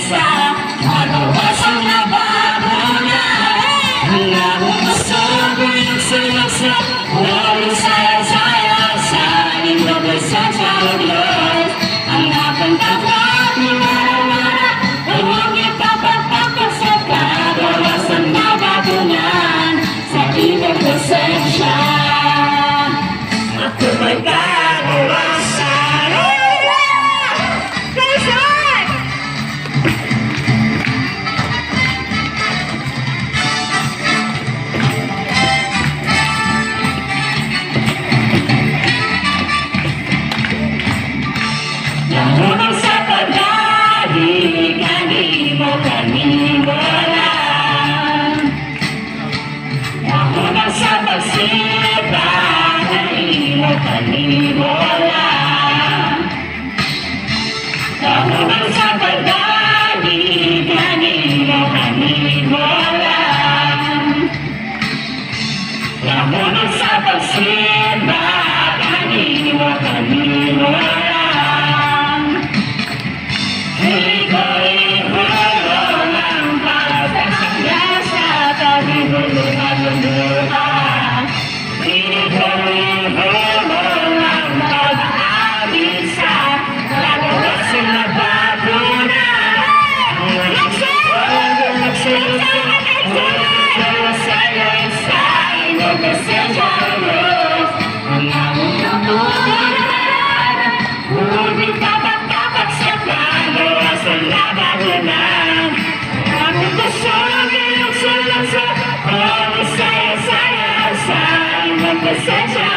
isa, nagawas ang nababunan. Hanggang masabay ang salasa, walang saya-saya sa inabay sa Diyos. Ang napagkakak ni Nara, huwag ipapagpapag sa kagawas ang nababunan sa ibang presensya. Ako may kagawasan. Kasan! Nahunang sa pagdali, kanimo wala. Nahunang sa pagsipa, kanimo wala. Nahunang sa pagdali, kanimo wala. Nahunang sa pagsipa, kanimo wala. Ika'y hulong ang pagkakasya sa kabibuluhan ng buhay. Ika'y hulong ang pag-aabig sa kagawas ang nababunan. Walang saya sa iyong presensya, Diyos. Ang among nabunan, huwag tapat-tapat sa kagawas ang nababunan. Ang kusog iyong sulasa, ang saya-saya sa iyong presensya.